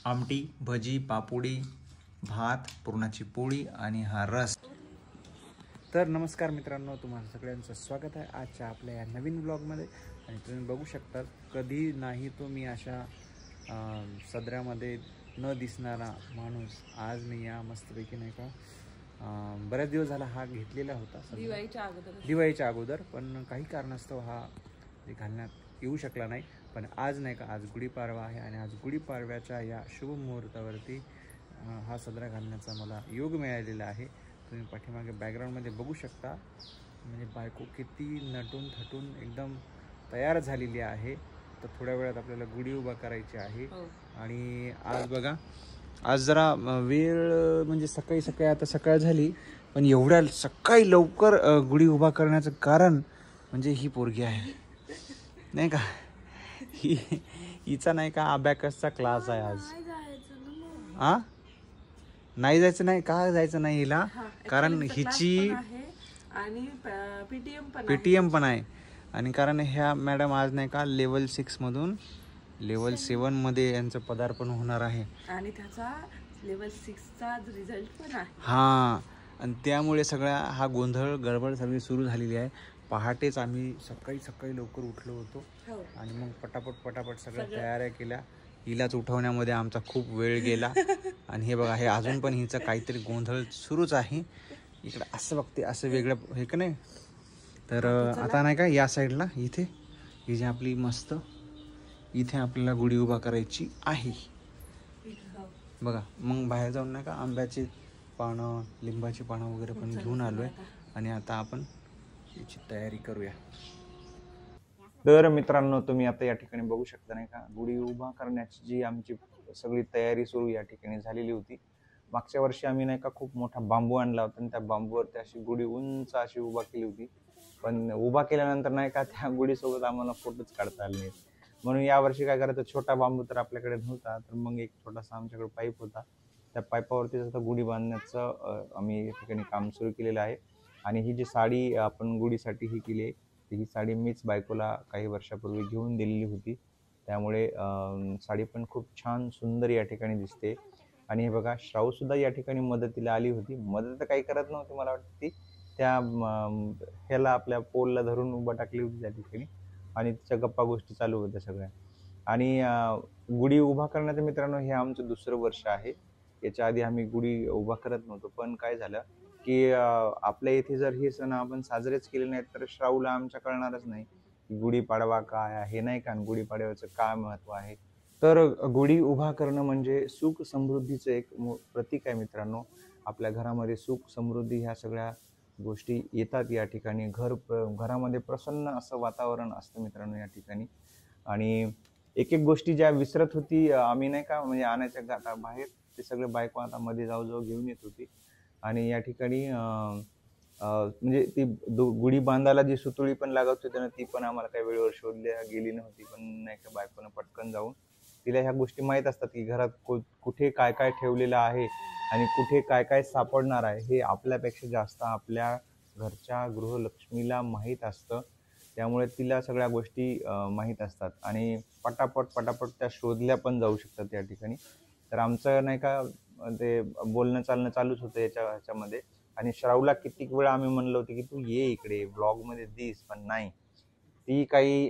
आमटी, भजी, पापुडी, भात, पुरणाची पोळी आणि हा रस. तर नमस्कार मित्रांनो, तुम्हाला सगळ्यांचं स्वागत आहे आजच्या आपल्या या नवीन ब्लॉगमध्ये. आणि तुम्ही बघू शकता, कधी नाही तो मी अशा सदऱ्यामध्ये न दिसणारा माणूस आज मी या मस्तपैकी नाही का बऱ्याच दिवस झाला हा घेतलेला होता दिवाळीच्या अगोदर, पण काही कारणास्तव हा घालण्यात येऊ शकला नाही. पण आज नाही का, आज गुढीपाडवा आहे आणि आज गुढीपाडव्याच्या या शुभ मुहूर्तावरती हा सदरा घालण्याचा मला योग मिळालेला आहे. तुम्ही पाठीमागे बॅकग्राऊंडमध्ये बघू शकता, म्हणजे बायको किती नटून थटून एकदम तयार झालेली आहे. तर थोड्या वेळात आपल्याला गुढी उभा करायची आहे. आणि आज बघा, आज जरा वेळ म्हणजे सकाळी सकाळी, आता सकाळ झाली पण एवढ्या सकाळी लवकर गुढी उभा करण्याचं कारण म्हणजे ही पोरगी आहे नाही का, हिचा नाही का अबॅकसचा क्लास आहे आज. हा नाही जायचं, नाही का जायचं नाही हिला, कारण हिची आणि पीटीएम पण आहे. आणि कारण ह्या मॅडम आज नाही का लेवल 6 मधून लेवल 7 मध्ये यांचं पदार्पण होणार आहे आणि त्याचा लेवल 6 चा रिझल्ट पण आहे. हा, आणि त्यामुळे सगळा हा गोंधळ गडबड सगळी सुरू झालेली आहे. पहाटेच आम्ही सकाळी लवकर उठलो होतो आणि मग पटापट सगळ्या तयाऱ्या केल्या. हिलाच उठवण्यामध्ये आमचा खूप वेळ गेला. आणि हे बघा, हे अजून पण हिचं काहीतरी गोंधळ सुरूच आहे. इकडं असं बघते, असं वेगळं हे का नाही. तर आता नाही का या साईडला इथे ही जी आपली मस्त इथे आपल्याला गुढी उभा करायची आहे बघा. मग बाहेर जाऊन नाही का आंब्याची पानं, लिंबाची पानं वगैरे पण घेऊन आलोय आणि आता आपण याची तयारी करूया. तर मित्रांनो, तुम्ही आता या ठिकाणी बघू शकता नाही का, गुढी उभा करण्याची जी आमची सगळी तयारी सुरू या ठिकाणी झालेली होती. मागच्या वर्षी आम्ही नाही का खूप मोठा बांबू आणला होता आणि त्या बांबूवरती अशी गुढी उंच अशी उभा केली होती. पण उभा केल्यानंतर नाही का त्या गुढीसोबत आम्हाला फोटोच काढता आले नाहीत. म्हणून यावर्षी काय करायचं, छोटा बांबू तर आपल्याकडे नव्हता, तर मग एक छोटासा आमच्याकडे पाईप होता. त्या पाईपावरतीच आता गुढी बांधण्याचं आम्ही या ठिकाणी काम सुरू केलेलं आहे. आणि ही जी साडी आपण गुढीसाठी ही केली आहे, ही साडी मीच बायकोला काही वर्षापूर्वी घेऊन दिलेली होती. त्यामुळे साडी पण खूप छान सुंदर या ठिकाणी दिसते. आणि हे बघा, श्राऊ सुद्धा या ठिकाणी मदतीला आली होती. मदत तर काही करत नव्हती, मला वाटतं ती त्या ह्याला आपल्या पोलला धरून उभा टाकली होती त्या ठिकाणी आणि तिच्या गप्पा गोष्टी चालू होत्या सगळ्या. आणि गुढी उभा करण्याचं मित्रांनो हे आमचं दुसरं वर्ष आहे. याच्या आधी आम्ही गुढी उभा करत नव्हतो. पण काय झालं की आपल्या इथे जर हे सण आपण साजरेच केले नाहीत तर श्रावला आमच्या कळणारच नाही की गुढीपाडवा काय आहे नाही का, गुढीपाडव्याचं काय महत्व आहे. तर गुढी उभा करणं म्हणजे सुख समृद्धीचं एक प्रतीक आहे मित्रांनो. आपल्या घरामध्ये सुख समृद्धी ह्या सगळ्या गोष्टी येतात या ठिकाणी. घरामध्ये प्रसन्न असं वातावरण असतं मित्रांनो या ठिकाणी. आणि एक गोष्टी ज्या विसरत होती आम्ही नाही का, म्हणजे आणायच्या गाता बाहेर, ते सगळे बायको आता मध्ये जाऊ घेऊन येत होती. आणि या ठिकाणी म्हणजे ती गुढी बांधायला जी सुतळी पण लागत होती ना, ती पण आम्हाला काही वेळेवर शोधल्या गेली नव्हती. पण नाही का, बायकोनं पटकन जाऊन, तिला ह्या गोष्टी माहीत असतात की घरात कुठे काय काय ठेवलेलं आहे आणि कुठे काय काय सापडणार आहे हे आपल्यापेक्षा जास्त आपल्या घरच्या गृहलक्ष्मीला माहीत असतं. त्यामुळे तिला सगळ्या गोष्टी माहीत असतात आणि पटापट त्या शोधल्या पण जाऊ शकतात या ठिकाणी. तर आमचं नाही का ते बोलणं चालणं चालूच होतं ह्याच्यामध्ये. आणि श्रावला कित्येक वेळा आम्ही म्हणलं होतं की तू ये इकडे ब्लॉगमध्ये दिस, पण नाही, ती काही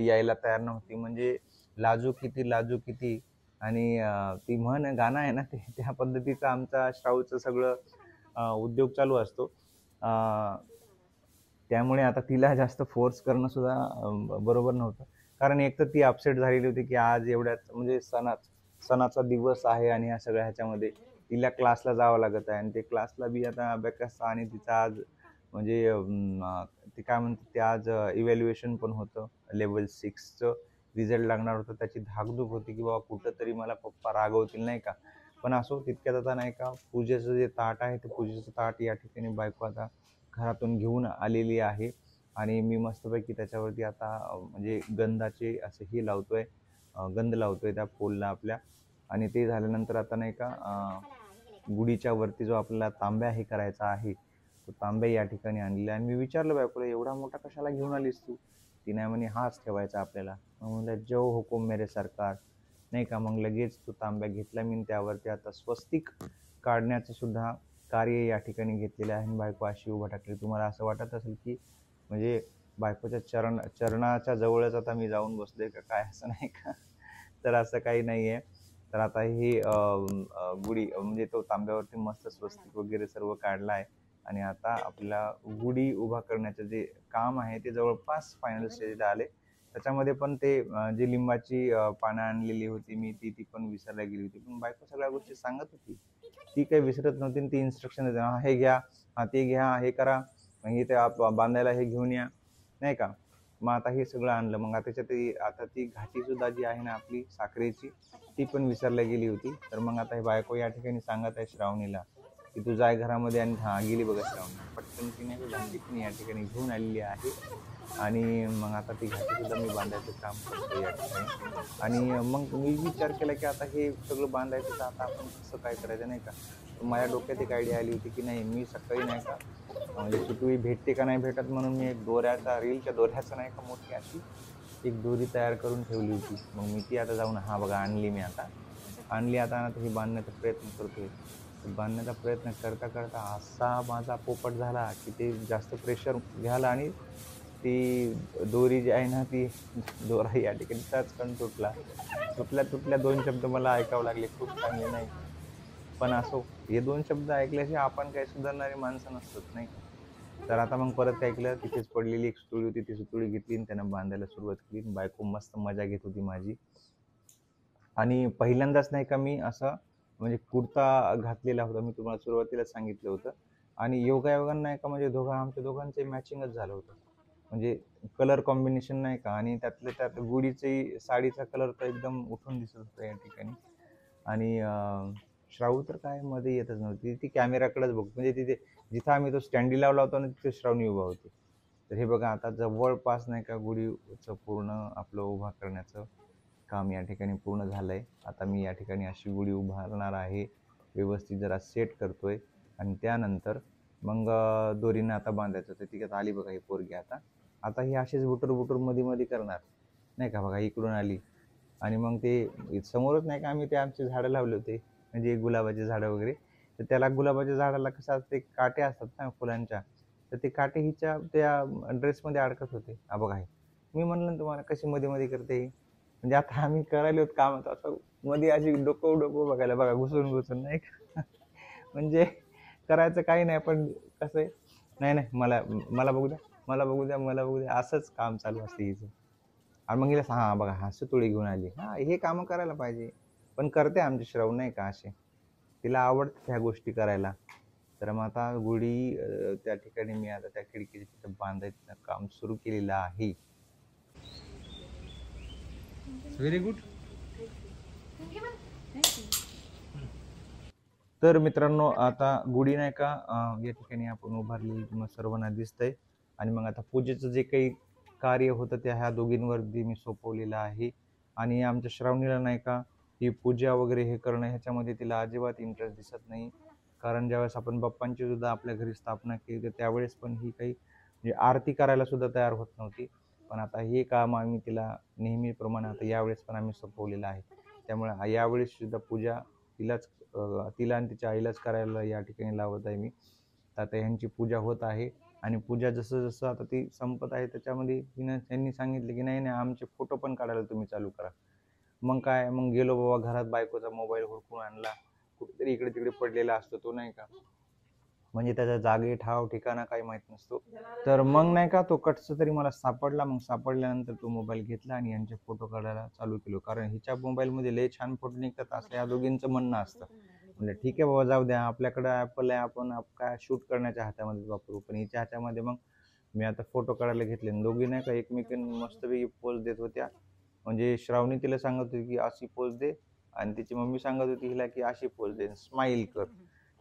यायला तयार नव्हती. म्हणजे लाजू किती. आणि ती गाणं आहे ना, ते त्या पद्धतीचं आमचा श्रावचं सगळं उद्योग चालू असतो. त्यामुळे आता तिला जास्त फोर्स करणं सुद्धा बरोबर नव्हतं. कारण एक तर ती अपसेट झालेली होती की आज एवढ्यात म्हणजे सणाचा दिवस आहे आणि ह्या सगळ्या ह्याच्यामध्ये तिला क्लासला जावं लागत आहे. आणि ते क्लासला बी आता अभ्यास, आणि तिचा आज म्हणजे ते काय म्हणतात ते आज इव्हॅल्युएशन पण होतं. लेवल 6चं रिझल्ट लागणार होतं. त्याची धाकधूक होती की बाबा कुठंतरी मला पप्पा रागवतील नाही का. पण असो, तितक्यात आता नाही का पूजेचं जे ताट आहे ते पूजेचं ताट या ठिकाणी बायको आता घरातून घेऊन आलेली आहे. आणि मी मस्तपैकी त्याच्यावरती आता म्हणजे गंधाचे असे हे लावतोय, गंध लावतोय त्या पोलला आपल्या. आणि ते झाल्यानंतर आता नाही का गुढीच्या वरती जो आपल्याला तांब्या हे करायचा आहे तो तांब्या या ठिकाणी आणलेला. आणि मी विचारलं बायकोला, एवढा मोठा कशाला घेऊन आलीस तू? ती नाही म्हणे, हाच ठेवायचा आपल्याला. मग म्हणलं, जो हुकुम मेरे सरकार, नाही का. मग लगेच तो तांब्या घेतला मी, त्यावरती आता स्वस्तिक काढण्याचं सुद्धा कार्य या ठिकाणी घेतलेलं आहे. बायको अशी उभा टाकली. तुम्हाला असं वाटत असेल की म्हणजे बायकोच्या चरणाच्या जवळच आता मी जाऊन बसलोय का काय, असं नाही का. तर असं काही नाही आहे. तर आता ही गुढी म्हणजे तो तांब्यावरती मस्त स्वस्तिक वगैरे सर्व काढला आहे. आणि आता आपल्याला गुढी उभा करण्याचं जे काम आहे ते जवळपास फायनल स्टेजला आले. त्याच्यामध्ये पण ते जी लिंबाची पानं आणलेली होती मी, ती पण विसरायला गेली होती. पण बायको सगळ्या गोष्टी सांगत होती, ती काही विसरत नव्हती. ती इन्स्ट्रक्शन देते, हा हे घ्या, हा ते घ्या, हे करा, मग इथे बांधायला हे घेऊन या, नाही का. मग आता हे सगळं आणलं. मग आता ती घाटी सुद्धा जी आहे ना आपली साखरेची, ती पण विसरल्या गेली होती. तर मग आता हे बायको या ठिकाणी सांगत आहे श्रावणीला की तू जाय घरामध्ये. आणि हा गेली बघा श्रावणी, पटकन तिने घाटी पण या ठिकाणी घेऊन आलेली आहे. आणि मग आता ती घाटी सुद्धा मी बांधायचं काम करतो या ठिकाणी. आणि मग मी विचार केला की आता हे सगळं बांधायचं, तर आता आपण कसं काय करायचं, नाही का. माझ्या डोक्यात एक आयडिया आली होती की नाही, मी सकाळी नाही का म्हणजे सुतळी भेटते का नाही भेटत म्हणून मी एक रीलच्या दोऱ्याचा नाही का मोठी अशी एक दोरी तयार करून ठेवली होती. मग मी ती आता जाऊन बघा आणली मी, आता आणली. आता ही बांधण्याचा प्रयत्न करतोय. बांधण्याचा प्रयत्न करता करता असा माझा पोपट झाला की ते जास्त प्रेशर घ्यायला, आणि ती दोरी जी आहे ना, ती दोरा या ठिकाणी टचकन तुटल्या 2 शब्द मला ऐकावं लागले, खूप चांगले नाही. पण असो, हे 2 शब्द ऐकल्याशिवाय आपण काही सुधारणारी माणसं नसतात, नाही का. तर आता मग परत काय केलं, तिथेच पडलेली एक सुतळी होती, ती सुतळी घेतली आणि त्यानं बांधायला सुरुवात केली. बायको मस्त मजा घेत होती माझी. आणि पहिल्यांदाच नाही का मी असं म्हणजे कुर्ता घातलेला होता, मी तुम्हाला सुरुवातीला सांगितलं होतं. आणि योगायोगानं नाही का म्हणजे आमच्या दोघांचे मॅचिंगच झालं होतं. म्हणजे कलर कॉम्बिनेशन नाही का. आणि त्यातल्या त्यात गुढीची साडीचा कलर तर एकदम उठून दिसत होता या ठिकाणी. आणि श्रावू तर काय मध्ये येतच नव्हती, ती कॅमेराकडेच बघतो. म्हणजे तिथे जिथं आम्ही तो स्टँडी लावला होता ना, तिथे श्रावणी उभा होती. तर हे बघा, आता जवळपास नाही का गुढीचं पूर्ण आपलं उभा करण्याचं काम या ठिकाणी पूर्ण झालंय. आता मी या ठिकाणी अशी गुढी उभारणार आहे, व्यवस्थित जरा सेट करतोय. आणि त्यानंतर मग दोरीनं आता बांधायचं. तर ती आली बघा ही पोरगी. आता ही अशीच बुटूर मध्ये करणार, नाही का. बघा इकडून आली. आणि मग ते समोरच नाही का आम्ही ते आमचे झाडं लावले होते, म्हणजे गुलाबाचे झाडं वगैरे. तर त्याला गुलाबाच्या झाडाला कसं असते, काटे असतात ना फुलांच्या, तर ते काटे हिच्या त्या ड्रेसमध्ये अडकत होते. बघा हे, मी म्हणलं तुम्हाला कशी मध्ये करते. म्हणजे आता आम्ही करायला होत काम, असं मध्ये अशी डोकं बघायला बघा, घुसून नाही का. म्हणजे करायचं काही नाही, पण कसं आहे, नाही मला बघू द्या असंच काम चालू असते हिचं. आणि मग हिला बघा सुतळी घेऊन आली, हे कामं करायला पाहिजे. पण करते आमची श्रावण, नाही का, असे तिला आवडतात ह्या गोष्टी करायला. तर मग आता गुढी त्या ठिकाणी मी आता त्या खिडकीच्या तिथं बांधायचं काम सुरू केलेलं आहे. Very good. तर मित्रांनो, आता गुढी नाही का या ठिकाणी आपण उभारलेली तुम्हाला सर्वांना दिसतंय. आणि मग आता पूजेचं जे काही कार्य होतं ते ह्या दोघींवरती मी सोपवलेलं आहे. आणि आमच्या श्रावणीला नाही का ही पूजा वगैरे हे करणं ह्याच्यामध्ये तिला अजिबात इंटरेस्ट दिसत नाही. कारण ज्यावेळेस आपण बाप्पांची सुद्धा आपल्या घरी स्थापना केली, तर त्यावेळेस पण ही काही म्हणजे आरती करायला सुद्धा तयार होत नव्हती. पण आता हे काम आम्ही तिला नेहमीप्रमाणे आता यावेळेस पण आम्ही सोपवलेलं आहे. त्यामुळे यावेळेस सुद्धा पूजा तिला आणि तिच्या आईलाच करायला या ठिकाणी लावत आहे मी. तर आता ह्यांची पूजा होत आहे. आणि पूजा जसं जसं आता ती संपत आहे त्याच्यामध्ये त्यांनी सांगितले की नाही आमचे फोटो पण काढायला तुम्ही चालू करा. मग काय, मग गेलो बाबा घरात, बायकोचा मोबाईल हुडकून आणला, कुठेतरी इकडे तिकडे पडलेला असतो तो, नाही का. म्हणजे त्याचा जागे ठाव ठिकाणा काही माहित नसतो. तर मग नाही का तो कटचा तरी मला सापडला. मग सापडल्यानंतर तो मोबाईल घेतला आणि यांचे फोटो काढायला चालू केलो. कारण हिच्या मोबाईलमध्ये लय छान फोटो निघतात असं या दोघींचं म्हणणं असतं. म्हणजे ठीक आहे बाबा, जाऊ द्या, आपल्याकडं ॲपल आहे, आपण काय शूट करण्याच्या हातामध्ये वापरू. पण हिच्या हातामध्ये मग मी आता फोटो काढायला घेतले. दोघी नाही का एकमेकांना मस्तपैकी पोज देत होत्या. म्हणजे श्रावणी तिला सांगत होती की अशी पोज दे, आणि तिची मम्मी सांगत होती हिला की अशी पोज दे, स्माईल कर.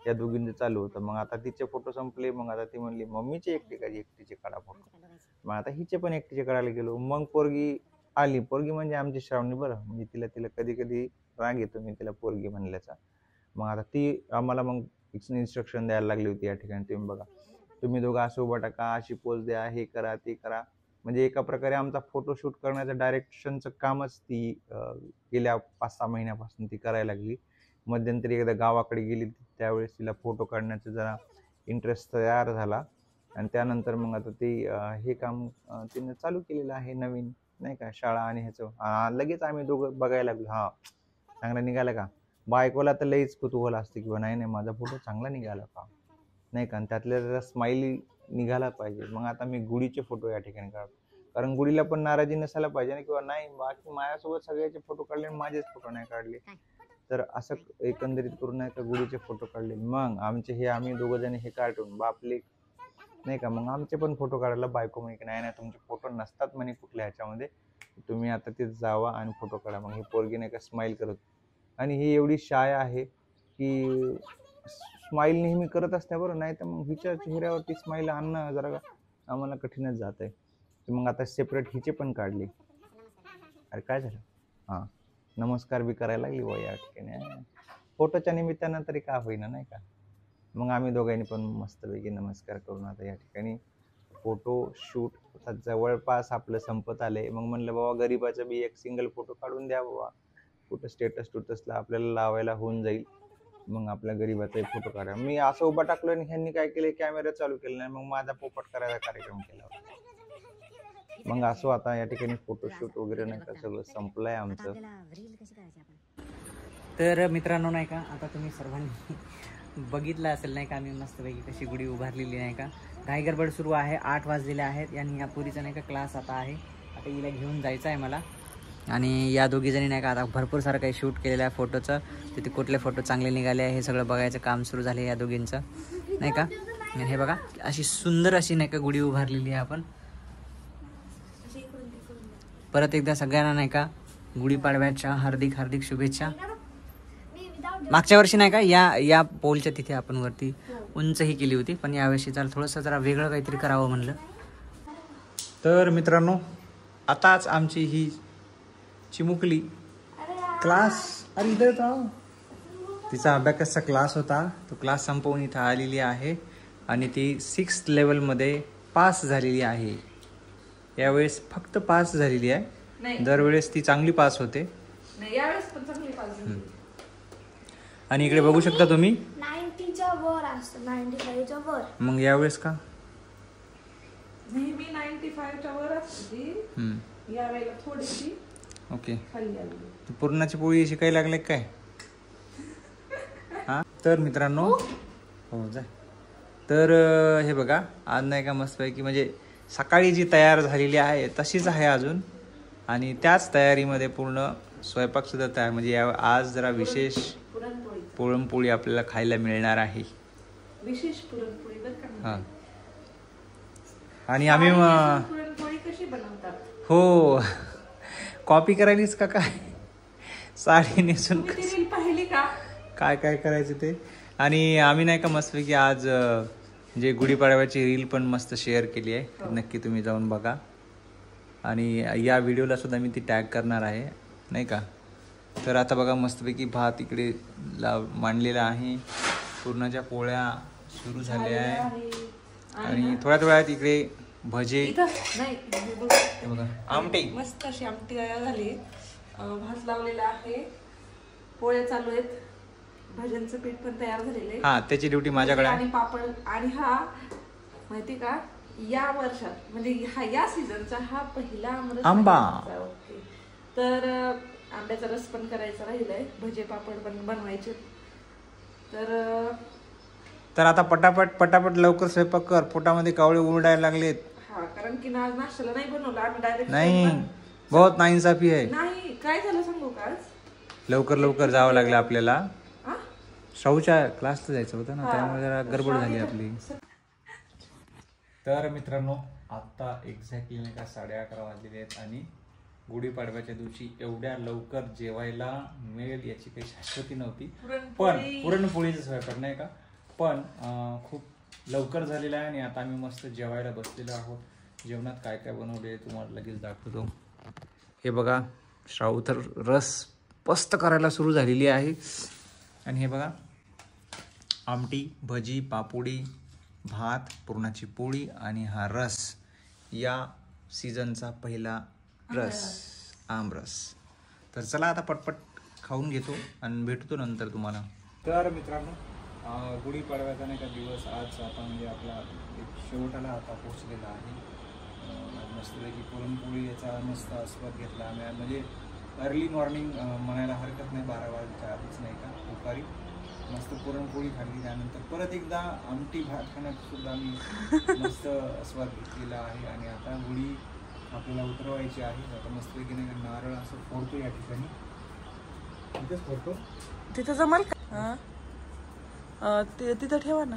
या दोघींचं चालू होतं. मग आता तिचे फोटो संपले. मग आता ती म्हणली मम्मीचे एकटीचे काढा फोटो. मग आता हिचे पण एकटीचे काढायला गेलो. मग पोरगी आली. पोरगी म्हणजे आमची श्रावणी बरं, म्हणजे तिला कधी कधी राग येतो मी तिला पोरगी म्हणल्याचा. मग आता ती आम्हाला मग इन्स्ट्रक्शन द्यायला लागली होती या ठिकाणी. तुम्ही बघा, तुम्ही दोघं असं उभा टाका, अशी पोज द्या, हे करा ते करा. म्हणजे एका प्रकारे आमचा फोटोशूट करण्याचं डायरेक्शनचं कामच ती गेल्या 5-6 महिन्यापासून ती करायला लागली. मध्यंतरी एकदा गावाकडे गेली त्यावेळेस तिला फोटो काढण्याचा जरा इंटरेस्ट तयार झाला आणि त्यानंतर मग आता ती हे काम तिने चालू केलेलं आहे नवीन, नाही का, शाळा आणि ह्याचं. लगेच आम्ही दोघं बघायला लागलो, हा चांगला निघाला का. बायकोला तर लईच कुतूहल असते किंवा नाही नाही माझा फोटो चांगला निघाला का, नाही का, आणि त्यातल्या जरा स्माइली निघाला पाहिजे. मग आता मी गुढीचे फोटो या ठिकाणी काढतो, कारण गुढीला पण नाराजी नसायला पाहिजे ना, किंवा नाही बाकी माझ्यासोबत सगळ्याचे फोटो काढले आणि माझेच फोटो नाही काढले. तर असं एकंदरीत करून नाही का गुढीचे फोटो काढले. मग आम्ही दोघं जण हे कार्टून बापले, नाही का, मग आमचे पण फोटो काढायला बायको म्हणे की नाही नाही तुमचे फोटो नसतात म्हणे कुठल्या ह्याच्यामध्ये, तुम्ही आता ते जावा आणि फोटो काढा. मग ही पोरगी नाही का स्माईल करत, आणि ही एवढी शाय आहे की स्माईल नेहमी करत असते बरं, नाही तर मग हिच्या चेहऱ्यावरती स्माईल आणणं जरा आम्हाला कठीणच जात आहे. मग आता सेपरेट हिचे पण काढले. अरे काय झालं, हां नमस्कार बी करायला लागली व या ठिकाणी, फोटोच्या निमित्तानं तरी का होईना, नाही का. मग आम्ही दोघांनी पण मस्तपैकी नमस्कार करून आता या ठिकाणी फोटो शूट आता जवळपास आपलं संपत आले. मग म्हणलं बाबा गरीबाचं बी एक सिंगल फोटो काढून द्या बाबा, कुठं स्टेटसला आपल्याला लावायला होऊन जाईल. मग आपल्या गरीबाचा फोटो काढा. मी असं उभा टाकलो आणि ह्यांनी काय केलं, कॅमेरा चालू केला नाही, मग माझा पोपट करायचा कार्यक्रम केला होता. मग असं आता या ठिकाणी फोटोशूट वगैरे नाही का सगळं संपलंय आमचं. तर मित्रांनो नाही का, आता तुम्ही सर्वांनी बघितलं असेल नाही का, आम्ही मस्तपैकी कशी गुढी उभारलेली नाही का. घाई गडबड सुरू आहे, 8 वाजलेले आहेत आणि या पुरीचा नाही का क्लास आता आहे. आता हिला घेऊन जायचं आहे मला, आणि या दोघीजणी नाही का आता भरपूर सारं काही शूट केलेलं आहे फोटोचं. तिथे कुठले फोटो चांगले निघाले आहे हे सगळं बघायचं काम सुरू झाले या दोघींचं नाही का. हे बघा अशी सुंदर अशी नाही का गुढी उभारलेली आहे आपण. परत एकदा सगळ्यांना नाही का गुढीपाडव्याच्या हार्दिक हार्दिक शुभेच्छा. मागच्या वर्षी नाही का या पोलच्या तिथे आपण वरती उंचही केली होती, पण यावर्षी जरा वेगळं काहीतरी करावं म्हणलं. तर मित्रांनो आताच आमची ही चिमुकली क्लास, अरे इथं जाऊ, तिचा अभ्यासाचा क्लास होता, तो क्लास संपवून इथं आलेली आहे आणि ती 6th लेवलमध्ये पास झालेली आहे. यावेळेस फक्त पास झालेली आहे, दरवेळेस ती चांगली पास होते. आणि इकडे बघू शकता तुम्ही 90च्या वर असतं, 95च्या वर. मग यावेळेस का नेहमी 95च्या वर असते, यावेळेला थोडीशी ओके खाली आली. पूर्णाची पोळी शिकायला लागले काय. हा तर मित्रांनो हो जा. तर हे बघा आज नाही का मस्तपैकी म्हणजे सकाळी जी तयार झालेली आहे तशीच आहे अजून, आणि त्याच तयारीमध्ये पूर्ण स्वयंपाक सुद्धा तयार. म्हणजे आज जरा विशेष पुरणपोळी आपल्याला खायला मिळणार आहे, विशेष पुरणपोळी बरं का. हां आणि आम्ही पुरणपोळी कशी बनवतात हो कॉपी करायलीच का काय, साडी नेसून पाहिली का काय काय करायचं ते. आणि आम्ही नाही का मस्तपैकी आज जे गुढीपाडव्याची रील पण मस्त शेअर केली आहे, नक्की तुम्ही जाऊन बघा. आणि या व्हिडिओला सुद्धा मी ती टॅग करणार आहे नाही का. तर आता बघा मस्तपैकी भात इकडे मांडलेला आहे, पुरणाच्या पोळ्या सुरू झाल्या आहे, आणि थोड्या वेळात इकडे भजे बघा आमटी मस्त अशी आमटी तयार झाली, भात लावलेला आहे, पोळ्या चालू आहेत, भाज्यांचं पीठ पण तयार झालेलं आहे. हा त्याची ड्युटी माझ्याकडे आहे. आणि पापड. आणि हा माहिती का या वर्षात म्हणजे या सीझनचा हा पहिला आंबा. ओके. तर आंब्याचा रस पण करायचा राहिलाय, भजे पापड पण बनवायचे. तर आता पटापट लवकर स्वयंपाक कर, पोटामध्ये कावळे उरडायला लागलेत. हा कारण की आज नाश्त्याला नाही बनवलं आम्ही, डायरेक्ट नाही बहुत नाइंसाफी आहे. नाही काय झालं सांगू का, आज लवकर जावं लागलं आपल्याला, शाहूच्या क्लासला जायचं होतं ना, त्यामुळे जरा गडबड झाली आपली. तर मित्रांनो आता एक्झॅक्टली नाही का 11:30 वाजलेले आहेत, आणि गुढीपाडव्याच्या दिवशी एवढ्या लवकर जेवायला मिळेल याची काही शाश्वती नव्हती. पण पुरणपोळीचं स्वयंपाक नाही का, पण खूप लवकर झालेला आहे. आणि आता आम्ही मस्त जेवायला बसलेलो आहोत. जेवणात काय काय बनवले तुम्हाला लगेच दाखवतो. हे बघा श्राऊ तर रस पस्त करायला सुरू झालेली आहे, आणि हे बघा आमटी, भजी, पापुडी, भात, पुरणाची पोळी आणि हा रस, या सीझनचा पहिला रस, आमरस. तर चला आता पटपट खाऊन घेतो आणि भेटतो नंतर तुम्हाला. तर मित्रांनो, गुढीपाडव्याचा नाही का दिवस आज आता म्हणजे आपला एक शेवटाला आता पोचलेला आहे. मस्तपैकी पुरणपोळी याचा मस्त आस्वाद घेतला आम्ही. म्हणजे अर्ली मॉर्निंग म्हणायला हरकत नाही, 12 वाजता आधीच नाही का दुपारी मस्त पुरणपोळी खाल्ली. त्यानंतर परत एकदा आमटी भात खाण्यात सुद्धा आम्ही मस्त आस्वाद घेतलेला आहे. आणि आता गुढी आपल्याला उतरवायची आहे. आता मस्तपैकी नाही का नारळ असं फोडतो या ठिकाणी, तिथेच फोडतो. तिथं जमल का? तिथं ठेवा ना.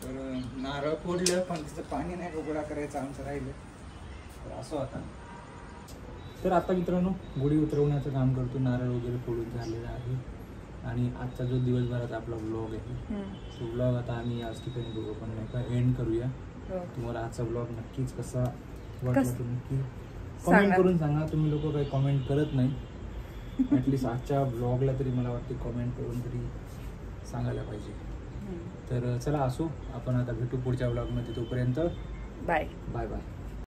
तर नारळ फोडलं पण तिचं पाणी नाही गोळा करायचं आमचं राहिलं. तर असं आता. तर आता मित्रांनो गुढी उतरवण्याचं काम करतो. नारळ वगैरे फोडून झालेलं आहे. आणि आजचा जो दिवसभराचा आपला व्लॉग आहे तो व्लॉग आता आम्ही याच ठिकाणी दोघं पण नाही का एंड करूया. तुम्हाला आजचा व्लॉग नक्कीच कसा वाटला ते नक्की कमेंट करून सांगा. तुम्ही लोक काही कमेंट करत नाही. ॲटलिस्ट आजच्या व्लॉगला तरी मला वाटते कमेंट करून तरी सांगायला पाहिजे. तर चला असो, आपण आता भेटू पुढच्या व्लॉगमध्ये. तोपर्यंत बाय बाय बाय.